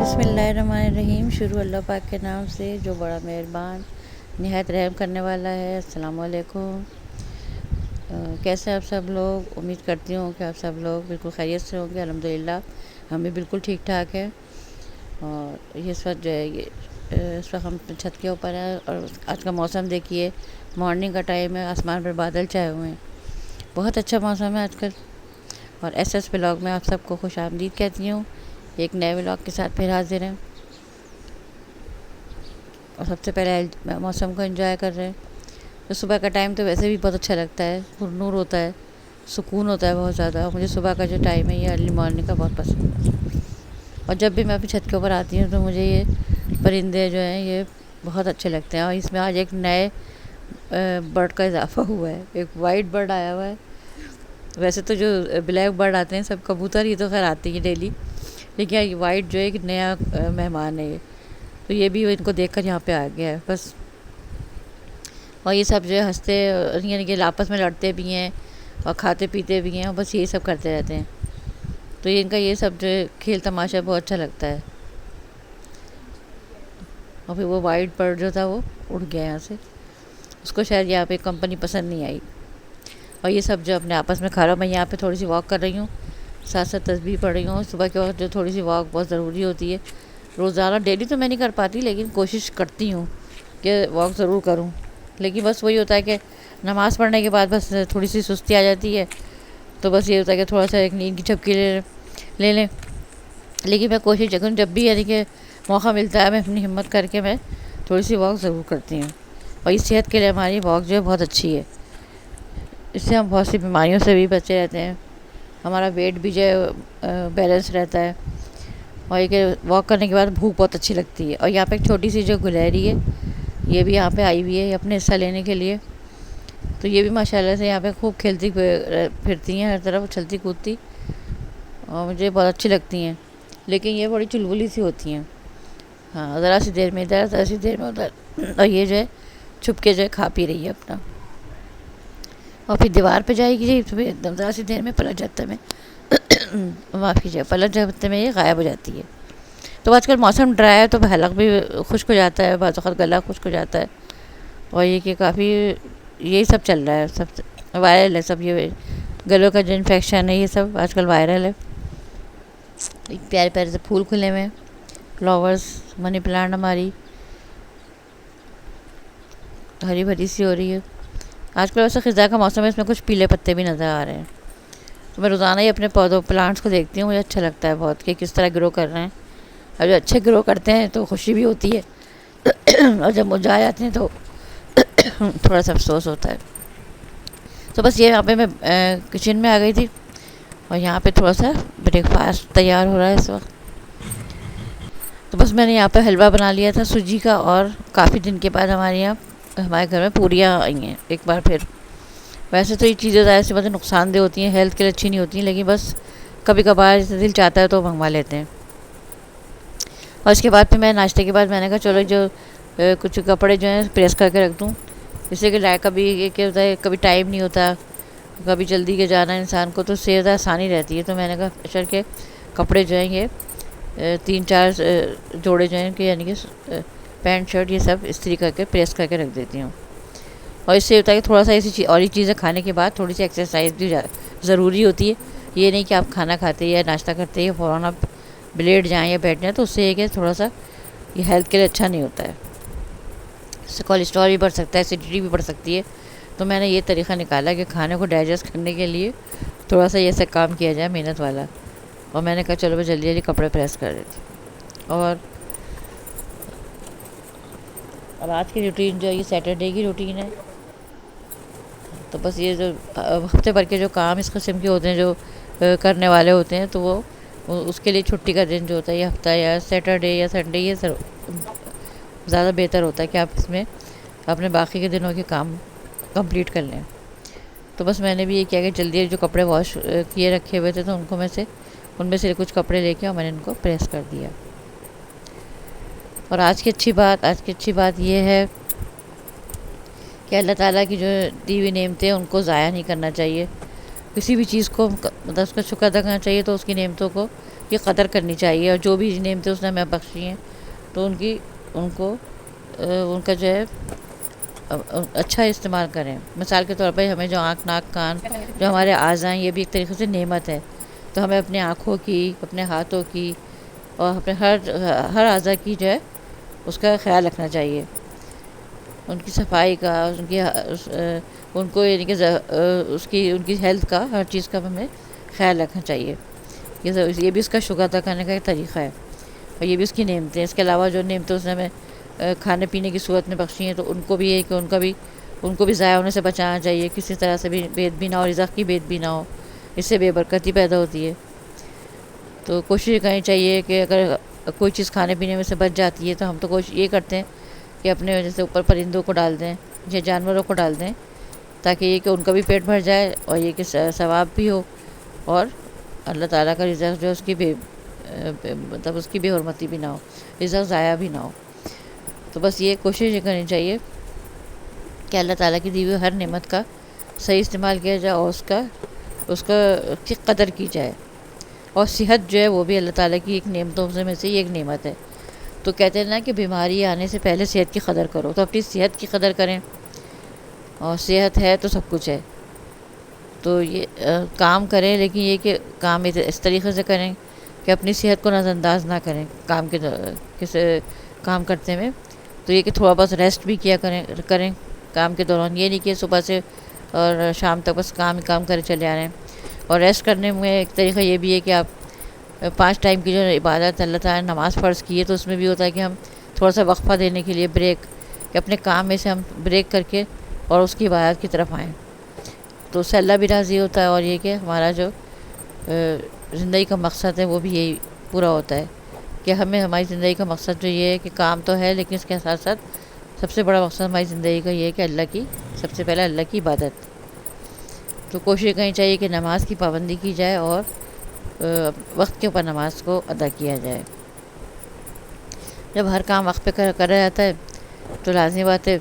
بسم اللہ الرحمن الرحیم. شروع اللہ پاک کے نام سے جو بڑا مہربان نہایت رحم کرنے والا ہے. السلام علیکم. کیسے آپ سب لوگ؟ امید کرتی ہوں کہ آپ سب لوگ بالکل خیریت سے ہوں گے. الحمدللہ ہم بھی بالکل ٹھیک ٹھاک ہیں. اور یہ اس وقت جو ہے اس وقت ہم چھت کے اوپر ہیں اور آج کا موسم دیکھیے. مارننگ کا ٹائم ہے, آسمان پر بادل چھائے ہوئے ہیں, بہت اچھا موسم ہے آج کل. اور ایس ایس بلاگ میں آپ سب کو خوش آمدید کہتی ہوں. ایک نئے ولاگ کے ساتھ پھر حاضر ہیں. اور سب سے پہلے موسم کو انجوائے کر رہے ہیں. تو صبح کا ٹائم تو ویسے بھی بہت اچھا لگتا ہے, پر نور ہوتا ہے, سکون ہوتا ہے بہت زیادہ. اور مجھے صبح کا جو ٹائم ہے یہ ارلی مارننگ کا بہت پسند ہے. اور جب بھی میں اپنی چھت کے اوپر آتی ہوں تو مجھے یہ پرندے جو ہیں یہ بہت اچھے لگتے ہیں. اور اس میں آج ایک نئے برڈ کا اضافہ ہوا ہے. ایک وائٹ برڈ آیا ہوا ہے. ویسے تو جو بلیک برڈ آتے ہیں سب کبوتر ہی تو خیر آتے ہیں ڈیلی, لیکن یہ وائٹ جو ہے ایک نیا مہمان ہے یہ. تو یہ بھی ان کو دیکھ کر یہاں پہ آ گیا ہے بس. اور یہ سب جو ہے ہنستے یعنی کہ آپس میں لڑتے بھی ہیں اور کھاتے پیتے بھی ہیں, اور بس یہی سب کرتے رہتے ہیں. تو ان کا یہ سب جو کھیل تماشا بہت اچھا لگتا ہے. اور پھر وہ وائٹ برڈ جو تھا وہ اڑ گیا یہاں سے. اس کو شاید یہاں پہ کمپنی پسند نہیں آئی. اور یہ سب جو اپنے آپس میں کھا رہا ہوں. میں یہاں پہ تھوڑی سی واک کر رہی ہوں, ساتھ ساتھ تسبیح پڑھ رہی ہوں. صبح کے وقت جو تھوڑی سی واک بہت ضروری ہوتی ہے. روزانہ ڈیلی تو میں نہیں کر پاتی, لیکن کوشش کرتی ہوں کہ واک ضرور کروں. لیکن بس وہی ہوتا ہے کہ نماز پڑھنے کے بعد بس تھوڑی سی سستی آ جاتی ہے. تو بس یہ ہوتا ہے کہ تھوڑا سا ایک نیند کی جھپکی لے لیں. لیکن میں کوشش کروں جب بھی یعنی کہ موقع ملتا ہے میں اپنی ہمت کر کے میں تھوڑی سی واک ضرور کرتی ہوں. اور اس صحت کے لیے ہماری واک جو ہے بہت اچھی ہے. اس سے ہم بہت سی بیماریوں سے بھی بچے رہتے ہیں. ہمارا ویٹ بھی جو ہے بیلنس رہتا ہے. اور یہ کہ واک کرنے کے بعد بھوک بہت اچھی لگتی ہے. اور یہاں پہ ایک چھوٹی سی جو گلہری ہے یہ بھی یہاں پہ آئی ہوئی ہے اپنے حصہ لینے کے لیے. تو یہ بھی ماشاءاللہ سے یہاں پہ خوب کھیلتی پھرتی ہیں ہر طرف, چلتی کودتی, اور مجھے بہت اچھی لگتی ہیں. لیکن یہ بڑی چلبلی سی ہوتی ہیں. ہاں, ذرا سی دیر میں ادھر, ذرا سی دیر میں ادھر. اور یہ جو ہے چھپ کے جو ہے کھا پی رہی ہے اپنا. اور پھر دیوار پہ جائے گی تو ایک دم ذرا سی دیر میں پلٹ جاتا ہے. معاف کیجیے, پلٹ جاتے میں یہ غائب ہو جاتی ہے. تو آج کل موسم ڈرائی ہے تو حلق بھی خشک ہو جاتا ہے, بعض اوقات گلا خشک ہو جاتا ہے. اور یہ کہ کافی یہی سب چل رہا ہے, سب وائرل ہے سب. یہ گلوں کا جو انفیکشن ہے یہ سب آج کل وائرل ہے. پیارے پیارے سے پھول کھلے ہوئے ہیں, فلاورس, منی پلانٹ ہماری ہری بھری سی ہو رہی ہے. آج کل ویسے خزاں کا موسم ہے, اس میں کچھ پیلے پتے بھی نظر آ رہے ہیں. تو میں روزانہ ہی اپنے پودوں پلانٹس کو دیکھتی ہوں, مجھے اچھا لگتا ہے بہت کہ کس طرح گرو کر رہے ہیں. اور جو اچھے گرو کرتے ہیں تو خوشی بھی ہوتی ہے, اور جب مرجھا جاتے ہیں تو تھوڑا سا افسوس ہوتا ہے. تو بس یہ یہاں پہ میں کچن میں آ گئی تھی, اور یہاں پہ تھوڑا سا بریک فاسٹ تیار ہو رہا ہے اس وقت. تو بس میں نے یہاں پہ حلوہ بنا لیا تھا سوجی کا, اور کافی دن کے بعد ہمارے گھر میں پوریاں آئی ہیں ایک بار پھر. ویسے تو یہ چیزیں ظاہر سی باتیں نقصان دہ ہوتی ہیں, ہیلتھ کے لیے اچھی نہیں ہوتی ہیں, لیکن بس کبھی کبھار دل چاہتا ہے تو منگوا لیتے ہیں. اور اس کے بعد پھر میں ناشتے کے بعد میں نے کہا چلو جو کچھ کپڑے جو ہیں پریس کر کے رکھ دوں, جس سے کہ کبھی یہ کیا ہوتا ہے, کبھی ٹائم نہیں ہوتا, کبھی جلدی کے جانا انسان کو, تو اس سے زیادہ آسانی رہتی ہے. تو میں نے کہا اشر کے کپڑے جو ہیں یہ 3-4 جوڑے جو ہیں کہ یعنی کہ پینٹ شرٹ یہ سب استری کر کے پریس کر کے رکھ دیتی ہوں. اور اس سے ہوتا ہے کہ تھوڑا سا ایسی اور یہ چیزیں کھانے کے بعد تھوڑی سی ایکسرسائز بھی ضروری ہوتی ہے. یہ نہیں کہ آپ کھانا کھاتے یا ناشتہ کرتے یا فوراً آپ بلیڈ جائیں یا بیٹھ جائیں, تو اس سے یہ کہ تھوڑا سا یہ ہیلتھ کے لیے اچھا نہیں ہوتا ہے. اس سے کولیسٹرول بھی بڑھ سکتا ہے, ایسیڈیٹی بھی بڑھ سکتی ہے. تو میں نے یہ طریقہ نکالا کہ کھانے کو ڈائجسٹ کرنے کے لیے تھوڑا سا یہ سا کام کیا جائے محنت والا. اور میں نے کہا چلو میں جلدی جلدی کپڑے پریس کر دیتی. اور اب آج کی روٹین جو ہے یہ سیٹرڈے کی روٹین ہے. تو بس یہ جو ہفتے بھر کے جو کام اس قسم کے ہوتے ہیں جو کرنے والے ہوتے ہیں, تو وہ اس کے لیے چھٹی کا دن جو ہوتا ہے یہ ہفتہ یا سیٹرڈے یا سنڈے, یہ زیادہ بہتر ہوتا ہے کہ آپ اس میں اپنے باقی کے دنوں کے کام کمپلیٹ کر لیں. تو بس میں نے بھی یہ کیا کہ جلدی جو کپڑے واش کیے رکھے ہوئے تھے تو ان کو میں سے ان میں سے کچھ کپڑے لے کے اور میں نے ان کو پریس کر دیا۔ اور آج کی اچھی بات یہ ہے کہ اللہ تعالیٰ کی جو دی ہوئی نعمتیں ان کو ضائع نہیں کرنا چاہیے، کسی بھی چیز کو مطلب اس کا شکر ادا کرنا چاہیے، تو اس کی نعمتوں کو کی قدر کرنی چاہیے، اور جو بھی نعمتیں اس نے ہمیں بخشی ہیں تو ان کا جو ہے اچھا استعمال کریں۔ مثال کے طور پر ہمیں جو آنکھ، ناک، کان، جو ہمارے اعضاء ہیں، یہ بھی ایک طریقے سے نعمت ہے، تو ہمیں اپنے آنکھوں کی، اپنے ہاتھوں کی اور اپنے ہر اعضاء کی جو ہے اس کا خیال رکھنا چاہیے، ان کی صفائی کا، ان کو یعنی کہ ان کی ہیلتھ کا، ہر چیز کا ہمیں خیال رکھنا چاہیے۔ یہ بھی اس کا شکر ادا کرنے کا ایک طریقہ ہے، اور یہ بھی اس کی نعمتیں ہیں۔ اس کے علاوہ جو نعمتیں اس نے ہمیں کھانے پینے کی صورت میں بخشی ہیں، تو ان کو بھی ہے کہ ان کو بھی ضائع ہونے سے بچانا چاہیے، کسی طرح سے بھی بید بھی نہ ہو، رزق کی بید بھی نہ ہو، اس سے بے برکتی پیدا ہوتی ہے۔ تو کوشش کرنی چاہیے کہ اگر کوئی چیز کھانے پینے میں سے بچ جاتی ہے تو ہم تو کوشش یہ کرتے ہیں کہ اپنے وجہ سے اوپر پرندوں کو ڈال دیں یا جانوروں کو ڈال دیں، تاکہ یہ کہ ان کا بھی پیٹ بھر جائے، اور یہ کہ ثواب بھی ہو، اور اللہ تعالیٰ کا رزق جو اس کی مطلب اس کی بے حرمتی بھی نہ ہو، رزق ضائع بھی نہ ہو۔ تو بس یہ کوشش یہ کرنی چاہیے کہ اللہ تعالیٰ کی دی ہوئی ہر نعمت کا صحیح استعمال کیا جائے، اور اس کی قدر کی جائے۔ اور صحت جو ہے وہ بھی اللہ تعالیٰ کی ایک نعمتوں میں سے ایک نعمت ہے۔ تو کہتے ہیں نا کہ بیماری آنے سے پہلے صحت کی قدر کرو، تو اپنی صحت کی قدر کریں، اور صحت ہے تو سب کچھ ہے۔ تو یہ کام کریں، لیکن یہ کہ کام اس طریقے سے کریں کہ اپنی صحت کو نظر انداز نہ کریں کام کرتے ہوئے۔ تو یہ کہ تھوڑا بہت ریسٹ بھی کیا کریں کام کے دوران، یہ نہیں کہ صبح سے اور شام تک بس کام کرے چلے آ رہے ہیں۔ اور ریسٹ کرنے میں ایک طریقہ یہ بھی ہے کہ آپ 5 ٹائم کی جو عبادت اللہ تعالیٰ نے نماز فرض کی ہے، تو اس میں بھی ہوتا ہے کہ ہم تھوڑا سا وقفہ دینے کے لیے بریک، کہ اپنے کام میں سے ہم بریک کر کے اور اس کی عبادت کی طرف آئیں، تو اس سے اللہ بھی راضی ہوتا ہے، اور یہ کہ ہمارا جو زندگی کا مقصد ہے وہ بھی یہی پورا ہوتا ہے، کہ ہماری زندگی کا مقصد جو یہ ہے کہ کام تو ہے، لیکن اس کے ساتھ ساتھ سب سے بڑا مقصد ہماری زندگی کا یہ ہے کہ سب سے پہلے اللہ کی عبادت۔ تو کوشش کرنی چاہیے کہ نماز کی پابندی کی جائے، اور وقت کے اوپر نماز کو ادا کیا جائے۔ جب ہر کام وقت پہ کرا جاتا ہے تو لازمی بات ہے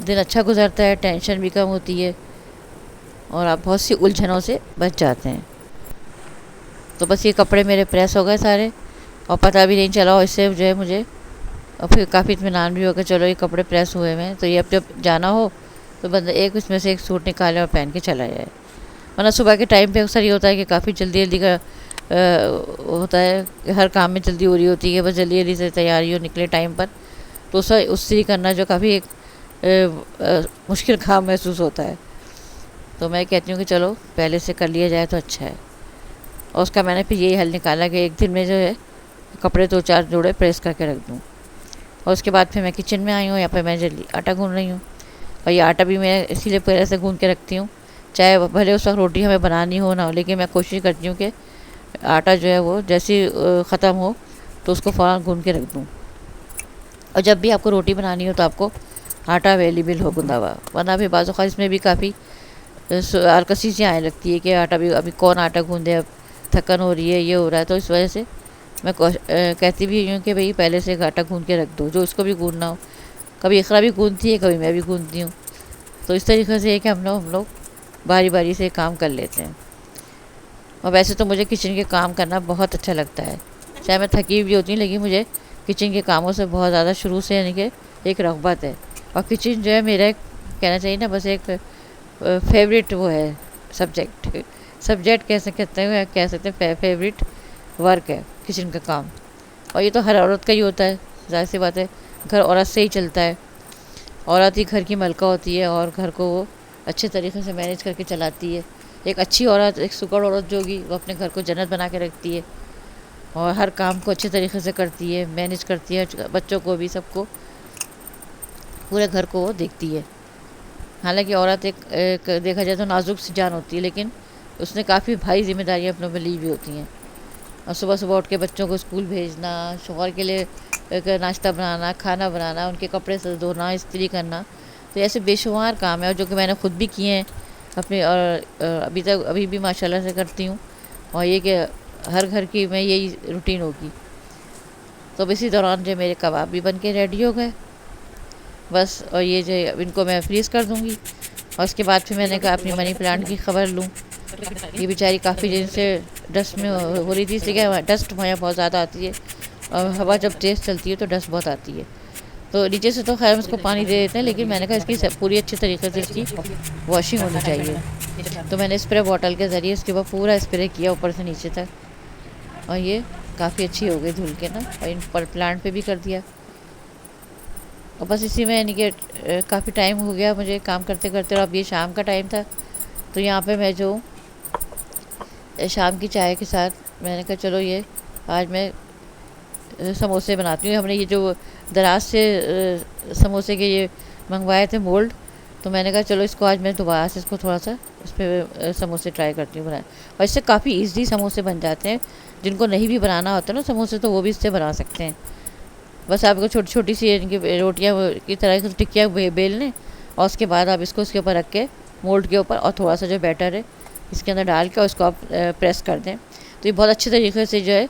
دن اچھا گزرتا ہے، ٹینشن بھی کم ہوتی ہے، اور آپ بہت سی الجھنوں سے بچ جاتے ہیں۔ تو بس یہ کپڑے میرے پریس ہو گئے سارے، اور پتہ بھی نہیں چلا، اور اس سے جو ہے مجھے اور پھر کافی اطمینان بھی ہو کہ چلو یہ کپڑے پریس ہوئے ہیں، تو یہ اب جب جانا ہو تو بندہ اس میں سے ایک سوٹ نکالے اور پہن کے چلا جائے۔ ورنہ صبح کے ٹائم پہ اکثر یہ ہوتا ہے کہ کافی جلدی کا ہوتا ہے کہ ہر کام میں جلدی ہو رہی ہوتی ہے، بس جلدی سے تیاری ہو نکلے ٹائم پر، تو اس سے کرنا جو کافی ایک مشکل کام محسوس ہوتا ہے۔ تو میں کہتی ہوں کہ چلو پہلے سے کر لیا جائے تو اچھا ہے۔ اور اس کا میں نے پھر یہی حل نکالا کہ ایک دن میں جو ہے کپڑے 2-4 جوڑے پریس کر کے رکھ دوں، اور اس کے بعد پھر میں کچن میں آئی ہوں، یہاں پہ میں جلدی آٹا گون رہی ہوں، اور یہ آٹا بھی میں اسی لیے پہلے سے گون کے رکھتی ہوں، چاہے بھلے اس وقت روٹی ہمیں بنانی ہو نہ ہو، لیکن میں کوشش کرتی ہوں کہ آٹا جو ہے وہ جیسے ختم ہو تو اس کو فوراً گون کے رکھ دوں۔ اور جب بھی آپ کو روٹی بنانی ہو تو آپ کو آٹا اویلیبل ہو گندا ہوا، ورنہ بھی بعض اوقات اس میں بھی کافی آلکسی سی آنے لگتی ہے کہ آٹا بھی ابھی کون آٹا گون دے، اب تھکن ہو رہی ہے، یہ ہو رہا ہے، تو اس وجہ سے میں کہتی بھی ہوں کہ بھئی پہلے سے آٹا گون کے رکھ دو، جو اس کو بھی گوننا ہو۔ کبھی اقرا بھی گونتی ہے، کبھی میں بھی گونتی ہوں، تو اس طریقے سے یہ کہ ہم لوگ باری باری سے کام کر لیتے ہیں۔ اور ویسے تو مجھے کچن کے کام کرنا بہت اچھا لگتا ہے، چاہے میں تھکی بھی ہوتی ہوں، لیکن مجھے کچن کے کاموں سے بہت زیادہ شروع سے یعنی کہ ایک رغبت ہے۔ اور کچن جو ہے میرا ایک کہنا چاہیے نا بس ایک فیوریٹ وہ ہے سبجیکٹ کہہ سکتے ہیں فیوریٹ ورک ہے کچن کا کام۔ اور یہ تو ہر عورت کا ہی ہوتا ہے، ظاہر سی بات ہے، گھر عورت سے ہی چلتا ہے، عورت ہی گھر کی ملکہ ہوتی ہے، اور گھر کو وہ اچھے طریقے سے مینیج کر کے چلاتی ہے۔ ایک اچھی عورت، ایک سکڑ عورت جو ہوگی وہ اپنے گھر کو جنت بنا کے رکھتی ہے، اور ہر کام کو اچھے طریقے سے کرتی ہے، مینیج کرتی ہے، بچوں کو بھی، سب کو، پورے گھر کو وہ دیکھتی ہے۔ حالانکہ عورت ایک دیکھا جائے تو نازک سی جان ہوتی ہے، لیکن اس نے کافی بھاری ذمہ داریاں اپنوں میں لی ہوئی ہوتی ہیں، اور صبح صبح اٹھ کے بچوں کو اسکول بھیجنا، شوہر کے لیے ناشتہ بنانا، کھانا بنانا، ان کے کپڑے دھونا، استری کرنا، تو ایسے بے شمار کام ہیں، اور جو کہ میں نے خود بھی کیے ہیں، اپنے، اور ابھی بھی ماشاءاللہ سے کرتی ہوں، اور یہ کہ ہر گھر کی میں یہی روٹین ہوگی۔ تو اب اسی دوران جو میرے کباب بھی بن کے ریڈی ہو گئے بس، اور یہ جو ان کو میں فریز کر دوں گی۔ اور اس کے بعد پھر میں نے کہا اپنی منی پلانٹ کی خبر لوں، یہ بیچاری کافی دن سے ڈسٹ میں ہو رہی تھی، اس لیے کہ ڈسٹ وہاں بہت زیادہ آتی ہے، اور ہوا جب تیز چلتی ہے تو ڈسٹ بہت آتی ہے۔ تو نیچے سے تو خیر اس کو پانی دے دیتے ہیں، لیکن میں نے کہا اس کی پوری اچھی طریقے سے اس کی واشنگ ہونی چاہیے۔ تو میں نے اسپرے بوٹل کے ذریعے اس کے اوپر پورا اسپرے کیا اوپر سے نیچے تک، اور یہ کافی اچھی ہو گئی دھل کے نا، اور ان پر پلانٹ پہ بھی کر دیا۔ اور بس اسی میں یعنی کہ کافی ٹائم ہو گیا مجھے کام کرتے کرتے، اور اب یہ شام کا ٹائم تھا، تو یہاں پہ میں جو شام کی چائے کے ساتھ میں نے کہا چلو یہ آج میں سموسے بناتی ہوں۔ ہم نے یہ جو دراز سے سموسے کے یہ منگوائے تھے مولڈ، تو میں نے کہا چلو اس کو آج میں دوبارہ سے اس کو تھوڑا سا اس پہ سموسے ٹرائی کرتی ہوں بنائے، اور اس سے کافی ایزلی سموسے بن جاتے ہیں۔ جن کو نہیں بھی بنانا ہوتا نا سموسے، تو وہ بھی اس سے بنا سکتے ہیں۔ بس آپ کو چھوٹی چھوٹی سی ان کی روٹیاں کی طرح کی ٹکیاں بیل لیں، اور اس کے بعد آپ اس کو اس کے اوپر رکھ کے مولڈ کے اوپر، اور تھوڑا سا جو بیٹر ہے اس کے اندر ڈال کے، اور اس کو آپ پریس کر دیں، تو یہ بہت اچھے طریقے سے جو ہے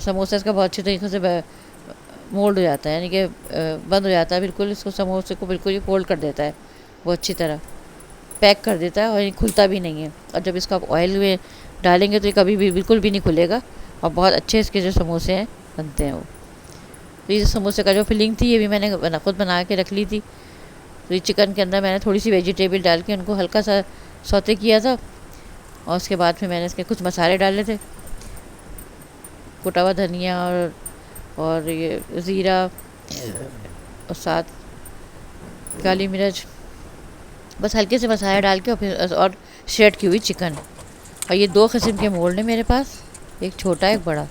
سموسہ اس کا بہت اچھے طریقے سے مولڈ ہو جاتا ہے، یعنی کہ بند ہو جاتا ہے بالکل، اس کو سموسے کو بالکل ہی فولڈ کر دیتا ہے، وہ اچھی طرح پیک کر دیتا ہے، اور یہ کھلتا بھی نہیں ہے۔ اور جب اس کو آپ آئل میں ڈالیں گے تو یہ کبھی بھی بالکل بھی نہیں کھلے گا، اور بہت اچھے اس کے جو سموسے ہیں بنتے ہیں وہ۔ تو یہ سموسے کا جو فلنگ تھی یہ بھی میں نے خود بنا کے رکھ لی تھی۔ تو یہ چکن کے اندر میں نے تھوڑی سی ویجیٹیبل ڈال کے ان کو ہلکا سا سوتے کیا تھا، اور اس کے بعد پھر میں نے اس کے کچھ مسالے ڈالے تھے، کوٹا ہوا دھنیا اور یہ زیرہ، اور ساتھ کالی مرچ، بس ہلکے سے مسالے ڈال کے، اور پھر اور شریڈ کی ہوئی چکن۔ اور یہ 2 قسم کے مولڈ ہیں میرے پاس، ایک چھوٹا ایک بڑا،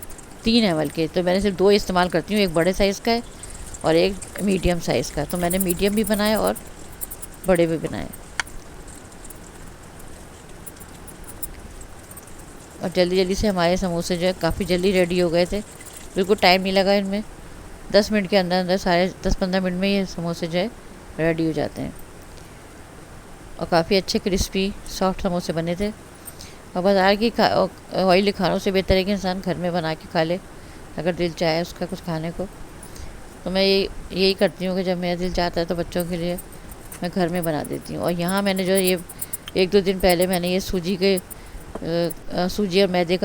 3 ہیں بلکہ، تو میں نے صرف 2 استعمال کرتی ہوں، ایک بڑے سائز کا ہے اور ایک میڈیم سائز کا، تو میں نے میڈیم بھی بنائے اور بڑے بھی بنائے۔ اور جلدی جلدی سے ہمارے سموسے جو ہے کافی جلدی ریڈی ہو گئے تھے، بالکل ٹائم نہیں لگا ان میں، 10 منٹ کے اندر اندر، سارے 10-15 منٹ میں یہ سموسے جو ہے ریڈی ہو جاتے ہیں، اور کافی اچھے کرسپی سافٹ سموسے بنے تھے۔ اور بازار کی آئلی کھانوں سے بہتر ہے کہ انسان گھر میں بنا کے کھا لے، اگر دل چاہے اس کا کچھ کھانے کو۔ تو میں یہی کرتی ہوں کہ جب میرا دل چاہتا ہے تو بچوں کے لیے میں گھر میں بنا دیتی ہوں۔ اور یہاں میں نے جو یہ 1-2 دن پہلے میں نے یہ سوجی اور میدے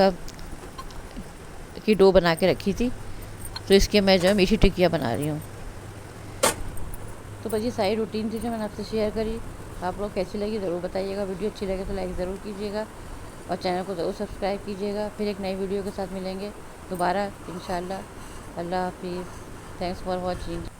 کی ڈو بنا کے رکھی تھی، تو اس کے میں جو ہے میٹھی ٹکیاں بنا رہی ہوں۔ تو بس یہ ساری روٹین تھی جو میں نے آپ سے شیئر کری۔ آپ لوگ کیسی لگی ضرور بتائیے گا، ویڈیو اچھی لگے تو لائک ضرور کیجیے گا، اور چینل کو ضرور سبسکرائب کیجیے گا۔ پھر ایک نئی ویڈیو کے ساتھ ملیں گے دوبارہ انشاءاللہ۔ اللہ حافظ، تھینکس فار واچنگ۔